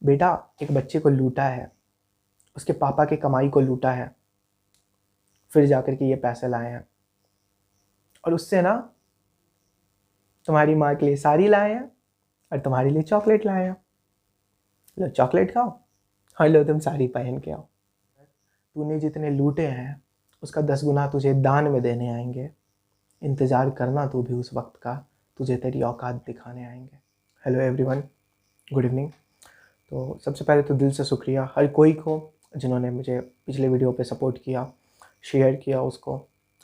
बेटा एक बच्चे को लूटा है, उसके पापा की कमाई को लूटा है, फिर जाकर के ये पैसे लाए हैं और उससे ना तुम्हारी माँ के लिए साड़ी लाए हैं और तुम्हारे लिए चॉकलेट लाए हैं। लो चॉकलेट खाओ और लो तुम साड़ी पहन के आओ। तूने जितने लूटे हैं उसका 10 गुना तुझे दान में देने आएंगे। इंतज़ार करना तू भी उस वक्त का, तुझे तेरी औकात दिखाने आएंगे। Hello everyone, good evening. तो सबसे पहले तो दिल से शुक्रिया हर कोई को जिन्होंने मुझे पिछले वीडियो पे सपोर्ट किया, शेयर किया उसको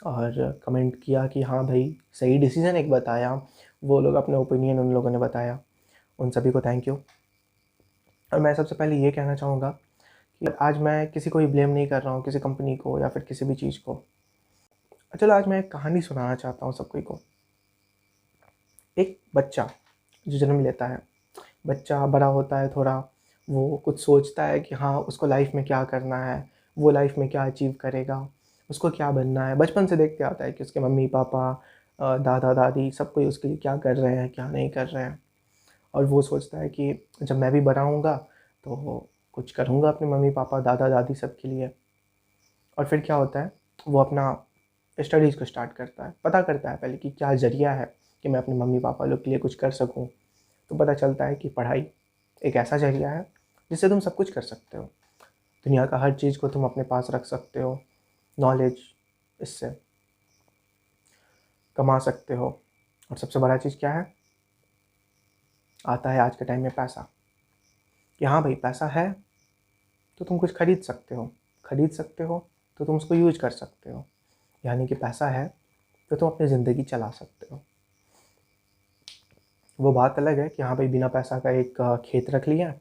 और कमेंट किया कि हाँ भाई सही डिसीजन एक बताया। वो लोग अपने ओपिनियन उन लोगों ने बताया, उन सभी को थैंक यू। और मैं सबसे पहले ये कहना चाहूँगा कि आज मैं किसी को भी ब्लेम नहीं कर रहा हूँ, किसी कंपनी को या फिर किसी भी चीज़ को। चलो आज मैं एक कहानी सुनाना चाहता हूँ सब कोई को। एक बच्चा जो जन्म लेता है, बच्चा बड़ा होता है थोड़ा, वो कुछ सोचता है कि हाँ उसको लाइफ में क्या करना है, वो लाइफ में क्या अचीव करेगा, उसको क्या बनना है। बचपन से देखते आता है कि उसके मम्मी पापा, दादा दादी सब कोई उसके लिए क्या कर रहे हैं क्या नहीं कर रहे हैं। और वो सोचता है कि जब मैं भी बड़ा होऊंगा तो कुछ करूँगा अपने मम्मी पापा दादा दादी सब के लिए। और फिर क्या होता है, वो अपना स्टडीज़ को स्टार्ट करता है, पता करता है पहले कि क्या ज़रिया है कि मैं अपने मम्मी पापा लोग के लिए कुछ कर सकूं। तो पता चलता है कि पढ़ाई एक ऐसा ज़रिया है जिससे तुम सब कुछ कर सकते हो। दुनिया का हर चीज़ को तुम अपने पास रख सकते हो, नॉलेज इससे कमा सकते हो। और सबसे बड़ा चीज़ क्या है, आता है आज के टाइम में पैसा। कि हाँ भाई पैसा है तो तुम कुछ खरीद सकते हो, तो तुम उसको यूज कर सकते हो। यानी कि पैसा है तो तुम अपनी ज़िंदगी चला सकते हो। वो बात अलग है कि हाँ भाई बिना पैसा का एक खेत रख लिया,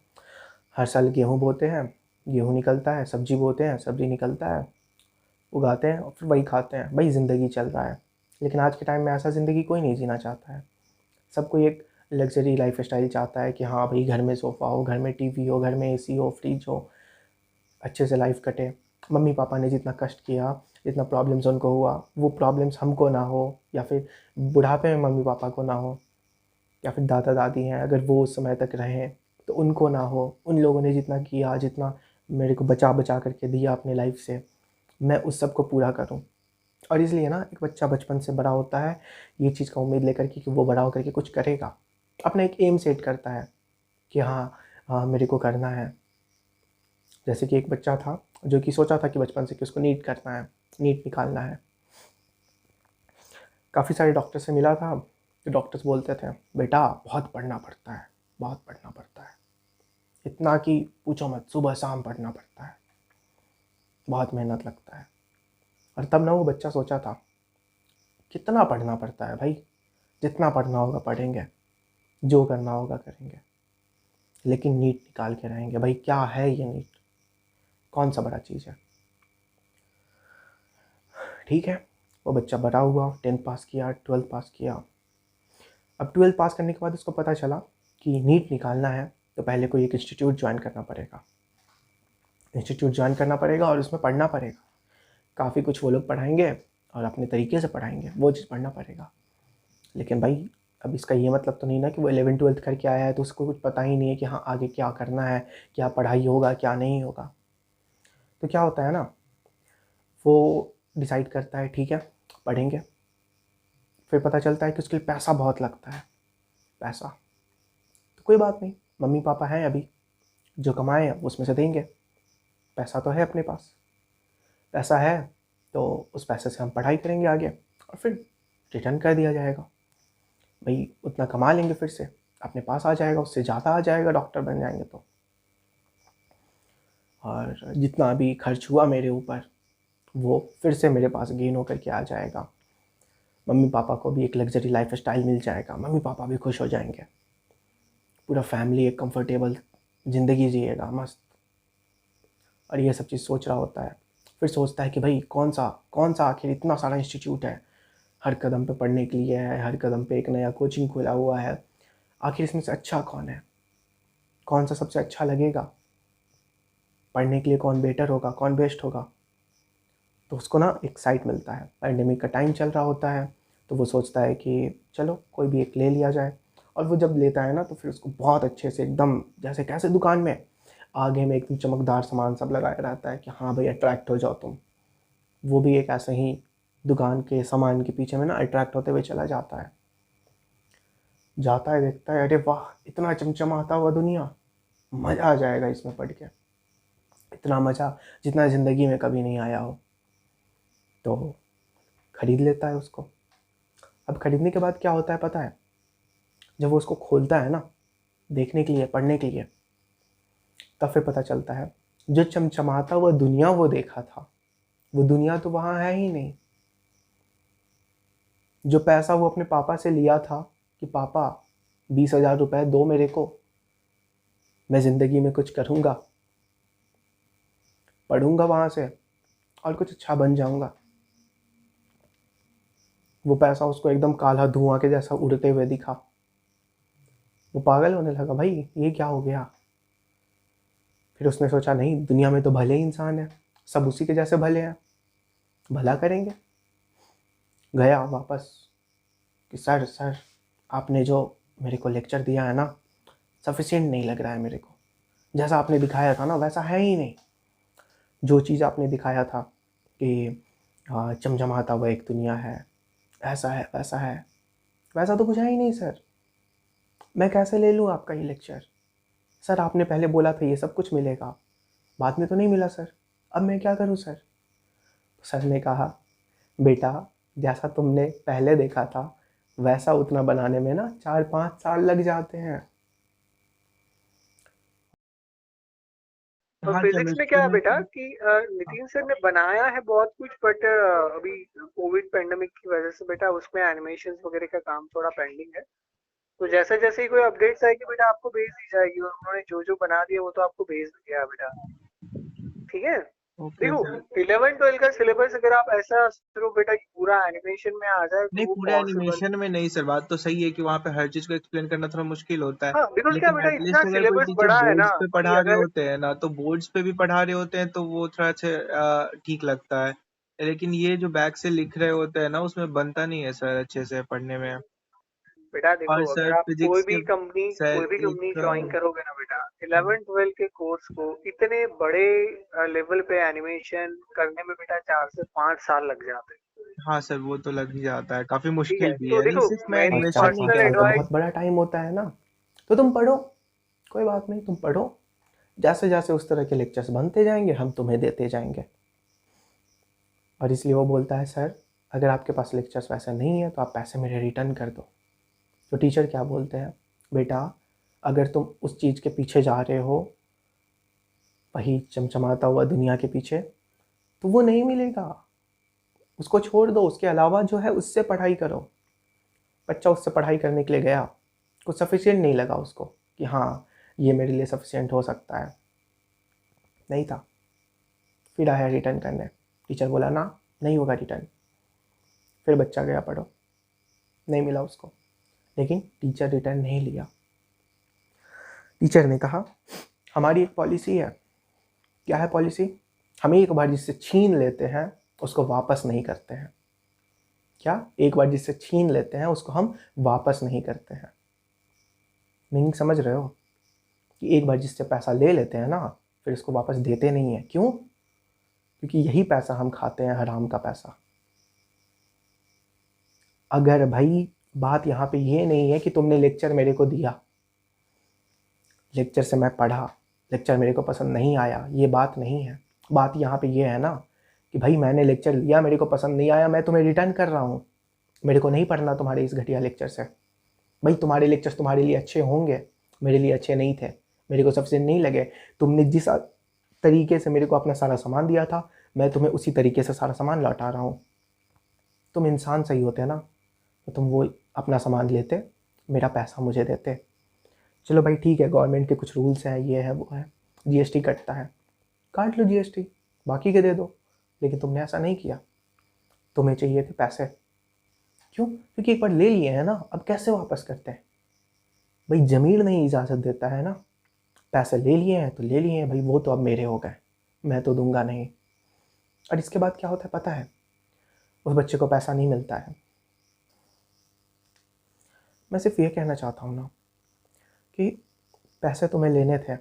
हर साल गेहूँ बोते हैं, गेहूँ निकलता है, सब्जी बोते हैं, सब्जी निकलता है, उगाते हैं और फिर वही खाते हैं, भाई ज़िंदगी चल रहा है। लेकिन आज के टाइम में ऐसा ज़िंदगी कोई नहीं जीना चाहता है। सब कोई एक लग्जरी लाइफ स्टाइल चाहता है कि हाँ भाई घर में सोफ़ा हो, घर में टीवी हो, घर में एसी हो, फ्रिज हो, अच्छे से लाइफ कटे। मम्मी पापा ने जितना कष्ट किया, जितना प्रॉब्लम्स उनको हुआ, वो प्रॉब्लम्स हमको ना हो, या फिर बुढ़ापे में मम्मी पापा को ना हो, या फिर दादा दादी हैं अगर वो उस समय तक रहें तो उनको ना हो। उन लोगों ने जितना किया, जितना मेरे को बचा बचा करके दिया अपने लाइफ से, मैं उस सब को पूरा करूं। और इसलिए ना एक बच्चा बचपन से बड़ा होता है ये चीज़ का उम्मीद लेकर के कि वो बड़ा होकर के कुछ करेगा, अपना एक एम सेट करता है कि हाँ हाँ मेरे को करना है। जैसे कि एक बच्चा था जो कि सोचा था कि बचपन से कि उसको नीट करना है, नीट निकालना है। काफ़ी सारे डॉक्टर से मिला था तो डॉक्टर्स बोलते थे बेटा बहुत पढ़ना पड़ता है, बहुत पढ़ना पड़ता है, इतना कि पूछो मत, सुबह शाम पढ़ना पड़ता है, बहुत मेहनत लगता है। और तब ना वो बच्चा सोचा था कितना पढ़ना पड़ता है भाई, जितना पढ़ना होगा पढ़ेंगे, जो करना होगा करेंगे, लेकिन नीट निकाल के रहेंगे। भाई क्या है ये नीट, कौन सा बड़ा चीज़ है। ठीक है, वो बच्चा बड़ा हुआ, 10th पास किया, 12th पास किया। अब 12th पास करने के बाद उसको पता चला कि नीट निकालना है तो पहले कोई एक इंस्टीट्यूट ज्वाइन करना पड़ेगा, और उसमें पढ़ना पड़ेगा। काफ़ी कुछ वो लोग पढ़ाएंगे और अपने तरीके से पढ़ाएंगे, वो चीज़ पढ़ना पड़ेगा। लेकिन भाई अब इसका ये मतलब तो नहीं ना कि वो 11th-12th करके आया है तो उसको कुछ पता ही नहीं है कि हाँ आगे क्या करना है, क्या पढ़ाई होगा क्या नहीं होगा। तो क्या होता है ना, वो डिसाइड करता है ठीक है पढ़ेंगे। फिर पता चलता है कि उसके लिए पैसा बहुत लगता है। पैसा तो कोई बात नहीं, मम्मी पापा हैं अभी, जो कमाए हैं उसमें से देंगे। पैसा तो है अपने पास, पैसा है तो उस पैसे से हम पढ़ाई करेंगे आगे और फिर रिटर्न कर दिया जाएगा। भाई उतना कमा लेंगे, फिर से अपने पास आ जाएगा, उससे ज़्यादा आ जाएगा डॉक्टर बन जाएंगे तो। और जितना भी खर्च हुआ मेरे ऊपर वो फिर से मेरे पास गेन होकर के आ जाएगा। मम्मी पापा को भी एक लग्जरी लाइफ स्टाइल मिल जाएगा, मम्मी पापा भी खुश हो जाएंगे, पूरा फैमिली एक कंफर्टेबल ज़िंदगी जिएगा मस्त। और ये सब चीज़ सोच रहा होता है। फिर सोचता है कि भाई कौन सा आखिर इतना सारा इंस्टीट्यूट है, हर कदम पे पढ़ने के लिए है, हर कदम पे एक नया कोचिंग खुला हुआ है, आखिर इसमें से अच्छा कौन है, कौन सा सबसे अच्छा लगेगा, पढ़ने के लिए कौन बेटर होगा, कौन बेस्ट होगा। तो उसको ना एक साइट मिलता है, पैंडेमिक का टाइम चल रहा होता है तो वो सोचता है कि चलो कोई भी एक ले लिया जाए। और वो जब लेता है ना तो फिर उसको बहुत अच्छे से एकदम जैसे कैसे दुकान में आगे में एकदम चमकदार सामान सब लगाया रहता है कि हाँ भाई अट्रैक्ट हो जाओ तुम। वो भी एक ऐसे ही दुकान के सामान के पीछे में ना अट्रैक्ट होते हुए चला जाता है। जाता है, देखता है, अरे वाह इतना चमचमाता हुआ दुनिया, मज़ा आ जाएगा इसमें पढ़ के, इतना मज़ा जितना ज़िंदगी में कभी नहीं आया हो। तो खरीद लेता है उसको। अब खरीदने के बाद क्या होता है पता है, जब वो उसको खोलता है ना देखने के लिए, पढ़ने के लिए, तब फिर पता चलता है जो चमचमाता हुआ दुनिया वो देखा था, वो दुनिया तो वहाँ है ही नहीं। जो पैसा वो अपने पापा से लिया था कि पापा 20,000 रुपये दो मेरे को, मैं ज़िंदगी में कुछ करूँगा, पढ़ूंगा वहाँ से और कुछ अच्छा बन जाऊँगा, वो पैसा उसको एकदम काला धुआं के जैसा उड़ते हुए दिखा। वो पागल होने लगा, भाई ये क्या हो गया। फिर उसने सोचा नहीं, दुनिया में तो भले इंसान हैं, सब उसी के जैसे भले हैं, भला करेंगे। गया वापस कि सर सर आपने जो मेरे को लेक्चर दिया है ना, सफिशिएंट नहीं लग रहा है मेरे को, जैसा आपने दिखाया था ना वैसा है ही नहीं। जो चीज़ आपने दिखाया था कि चमचमाता हुआ एक दुनिया है, ऐसा है वैसा है, वैसा तो कुछ है ही नहीं सर। मैं कैसे ले लूँ आपका ये लेक्चर। सर आपने पहले बोला था ये सब कुछ मिलेगा, बाद में तो नहीं मिला सर, अब मैं क्या करूँ सर। सर ने कहा बेटा जैसा तुमने पहले देखा था वैसा उतना बनाने में ना 4-5 साल लग जाते हैं। और हाँ, फिजिक्स में क्या केमिस्ट्री है में बेटा तो कि नितिन सर ने बनाया है बहुत कुछ, बट अभी कोविड पेंडेमिक की वजह से बेटा उसमें एनिमेशन वगैरह का काम थोड़ा पेंडिंग है। तो जैसे जैसे ही कोई अपडेट्स आएगी बेटा आपको भेज दी जाएगी, और उन्होंने जो जो बना दिया वो तो आपको भेज दिया है बेटा। ठीक है। ओके देखो, सर। 11-12 का सिलेबस अगर आप ऐसा सोचो बेटा कि पूरा एनिमेशन में आ जाए तो नहीं, वो पूरे पॉसिबल। एनिमेशन में नहीं सर, बात तो सही है कि वहाँ पे हर चीज़ को एक्सप्लेन करना थोड़ा मुश्किल होता है। हाँ, बिकॉज क्या लेकिन बेटा इतना एटलीस्ट अगर कोई सिलेबस टीचर बड़ा है ना बोर्ड्स पे कि पढ़ा रहे अगर। होते हैं ना, तो बोर्ड्स पे भी पढ़ा रहे होते हैं तो वो थोड़ा ठीक लगता है। लेकिन ये जो बैक से लिख रहे होते हैं ना, उसमें बनता नहीं है सर अच्छे से पढ़ने में। बेटा देखो, और अगर सर आप फिजिक्स के कोई सर भी कंपनी एक ज्वाइन करोगे ना बेटा, 11-12 के कोर्स को इतने बड़े लेवल पे एनिमेशन करने में बेटा 4 से 5 साल लग जाते हैं। हाँ सर, वो तो लग ही जाता है, काफ़ी ठीक मुश्किल है, भी तो है। नहीं, देखो सिर्फ मैं मेरी और एनिमेशन चार नहीं पाँच पर्सनल कह साल रहा तो हूँ। एडवाइस। बहुत बड़ा टाइम होता है ना। तो तुम पढ़ो, कोई बात नहीं, तुम पढ़ो, जैसे जैसे उस तरह के लेक्चर्स बनते जाएंगे हम तुम्हें देते जाएंगे। और इसलिए वो बोलता है सर अगर आपके पास लेक्चर्स वैसे नहीं है तो आप पैसे मेरे रिटर्न कर दो। तो टीचर क्या बोलते हैं, बेटा अगर तुम उस चीज़ के पीछे जा रहे हो, वही चमचमाता हुआ दुनिया के पीछे, तो वो नहीं मिलेगा, उसको छोड़ दो, उसके अलावा जो है उससे पढ़ाई करो। बच्चा उससे पढ़ाई करने के लिए गया, कुछ सफिशिएंट नहीं लगा उसको कि हाँ ये मेरे लिए सफिशिएंट हो सकता है, नहीं था। फिर आया रिटर्न करने, टीचर बोला ना नहीं होगा रिटर्न। फिर बच्चा गया पढ़ो, नहीं मिला उसको, लेकिन टीचर रिटर्न नहीं लिया। टीचर ने कहा हमारी एक पॉलिसी है। क्या है पॉलिसी, हमें एक बार जिससे छीन लेते हैं उसको वापस नहीं करते हैं। क्या, एक बार जिससे छीन लेते हैं उसको हम वापस नहीं करते हैं। मीनिंग समझ रहे हो कि एक बार जिससे पैसा ले लेते हैं ना फिर इसको वापस देते नहीं है। क्यों, क्योंकि यही पैसा हम खाते हैं, हराम का पैसा। अगर भाई बात यहाँ पे ये नहीं है कि तुमने लेक्चर मेरे को दिया, लेक्चर से मैं पढ़ा, लेक्चर मेरे को पसंद नहीं आया, ये बात नहीं है। बात यहाँ पे ये है ना कि भाई मैंने लेक्चर लिया, मेरे को पसंद नहीं आया, मैं तुम्हें रिटर्न कर रहा हूँ, मेरे को नहीं पढ़ना तुम्हारे इस घटिया लेक्चर से। भाई तुम्हारे लेक्चर्स तुम्हारे लिए अच्छे होंगे, मेरे लिए अच्छे नहीं थे, मेरे को सबसे नहीं लगे। तुमने जिस तरीके से मेरे को अपना सारा सामान दिया था मैं तुम्हें उसी तरीके से सारा सामान लौटा रहा हूँ। तुम इंसान सही होते ना तो तुम वो अपना सामान लेते, मेरा पैसा मुझे देते। चलो भाई ठीक है, गवर्नमेंट के कुछ रूल्स हैं, ये है वो है, जीएसटी कटता है, काट लो जीएसटी, बाकी के दे दो। लेकिन तुमने ऐसा नहीं किया, तुम्हें चाहिए थे पैसे। क्यों, क्योंकि एक बार ले लिए हैं ना, अब कैसे वापस करते हैं। भाई ज़मीर नहीं इजाज़त देता है ना, पैसे ले लिए हैं तो ले लिए हैं भाई, वो तो अब मेरे हो गए, मैं तो दूंगा नहीं। और इसके बाद क्या होता है पता है, उस बच्चे को पैसा नहीं मिलता है। मैं सिर्फ ये कहना चाहता हूँ ना कि पैसे तुम्हें लेने थे,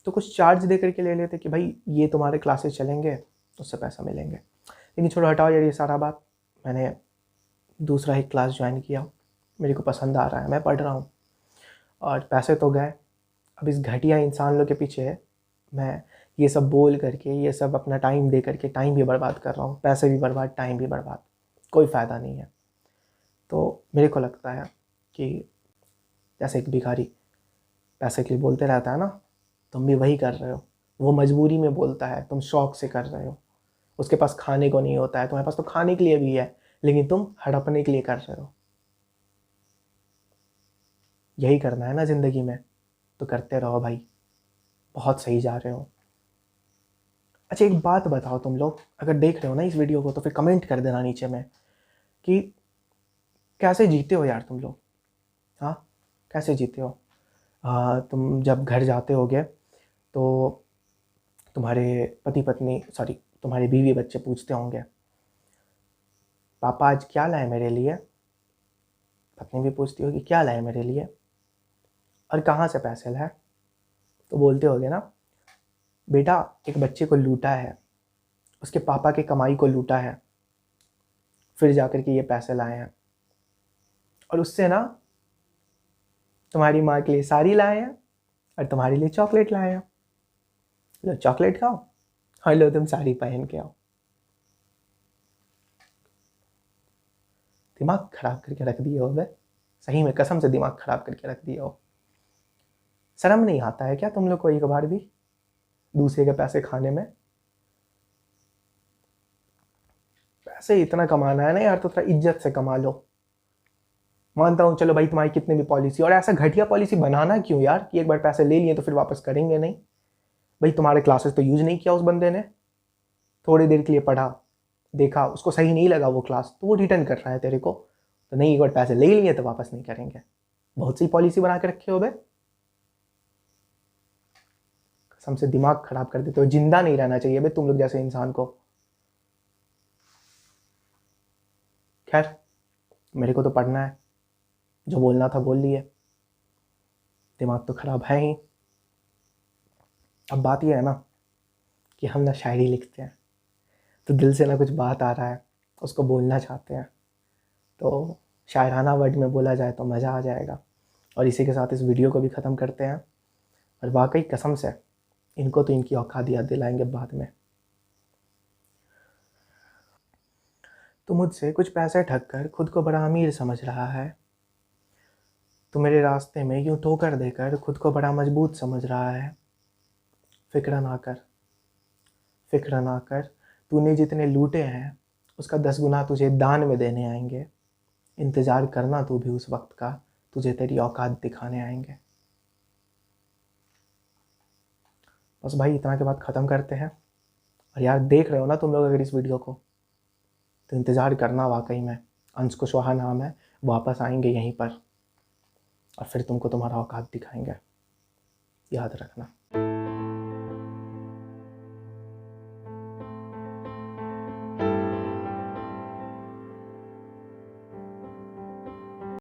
तो कुछ चार्ज दे करके ले लेते कि भाई ये तुम्हारे क्लासेस चलेंगे, उससे पैसा मिलेंगे। लेकिन छोड़ो, हटाओ यार ये सारा बात। मैंने दूसरा एक क्लास ज्वाइन किया, मेरे को पसंद आ रहा है, मैं पढ़ रहा हूँ, और पैसे तो गए। अब इस घटिया इंसान लोग के पीछे मैं ये सब बोल करके, ये सब अपना टाइम दे करके टाइम भी बर्बाद कर रहा हूँ, पैसे भी बर्बाद, टाइम भी बर्बाद, कोई फ़ायदा नहीं है। तो मेरे को लगता है कि जैसे एक भिखारी पैसे के लिए बोलते रहता है ना, तुम भी वही कर रहे हो। वो मजबूरी में बोलता है, तुम शौक से कर रहे हो। उसके पास खाने को नहीं होता है, तुम्हारे पास तो खाने के लिए भी है, लेकिन तुम हड़पने के लिए कर रहे हो। यही करना है ना ज़िंदगी में, तो करते रहो भाई, बहुत सही जा रहे हो। अच्छा एक बात बताओ, तुम लोग अगर देख रहे हो ना इस वीडियो को, तो फिर कमेंट कर देना नीचे में कि कैसे जीते हो यार तुम लोग। हाँ, कैसे जीते हो? तुम जब घर जाते होगे तो तुम्हारे पति पत्नी, सॉरी, तुम्हारे बीवी बच्चे पूछते होंगे, पापा आज क्या लाए मेरे लिए? पत्नी भी पूछती होगी क्या लाए मेरे लिए, और कहाँ से पैसे लाए? तो बोलते होगे ना, बेटा एक बच्चे को लूटा है, उसके पापा की कमाई को लूटा है, फिर जाकर के ये पैसे लाए हैं, और उससे ना तुम्हारी माँ के लिए साड़ी लाए हैं, और तुम्हारे लिए चॉकलेट लाए हैं। लो चॉकलेट खाओ, और लो तुम साड़ी पहन के आओ। दिमाग खराब करके रख दिए हो बे, सही में कसम से दिमाग खराब करके रख दिए हो। शर्म नहीं आता है क्या तुम लोग को एक बार भी दूसरे के पैसे खाने में? पैसे इतना कमाना है ना यार, तो थोड़ा इज्जत से कमा लो। मानता हूँ चलो भाई तुम्हारी कितनी भी पॉलिसी, और ऐसा घटिया पॉलिसी बनाना क्यों यार कि एक बार पैसे ले लिए तो फिर वापस करेंगे नहीं। भाई तुम्हारे क्लासेस तो यूज नहीं किया उस बंदे ने, थोड़ी देर के लिए पढ़ा, देखा उसको सही नहीं लगा वो क्लास, तो वो रिटर्न कर रहा है तेरे को। तो नहीं, एक बार पैसे ले लिए तो वापस नहीं करेंगे। बहुत सी पॉलिसी बना के रखे हो बे, कसम से दिमाग खराब कर देते हो। जिंदा नहीं रहना चाहिए बे तुम लोग जैसे इंसान को। खैर, मेरे को तो पढ़ना है, जो बोलना था बोल लिए, दिमाग तो खराब है ही। अब बात यह है ना कि हम ना शायरी लिखते हैं, तो दिल से ना कुछ बात आ रहा है, उसको बोलना चाहते हैं, तो शायराना वर्ड में बोला जाए तो मज़ा आ जाएगा। और इसी के साथ इस वीडियो को भी ख़त्म करते हैं। और वाकई कसम से इनको तो इनकी औकात याद दिलाएंगे बाद में। तो मुझसे कुछ पैसे ठग कर खुद को बड़ा अमीर समझ रहा है, तो मेरे रास्ते में यूँ ठोकर देकर खुद को बड़ा मजबूत समझ रहा है। फिक्र ना कर, फिक्र ना कर, तूने जितने लूटे हैं उसका 10 गुना तुझे दान में देने आएंगे। इंतज़ार करना तू भी उस वक्त का, तुझे तेरी औकात दिखाने आएंगे। बस भाई इतना के बाद ख़त्म करते हैं। और यार देख रहे हो ना तुम लोग अगर इस वीडियो को, तो इंतज़ार करना वाकई में। अंश कुशवाहा नाम है, वापस आएंगे यहीं पर, और फिर तुमको तुम्हारा औकात दिखाएंगे, याद रखना।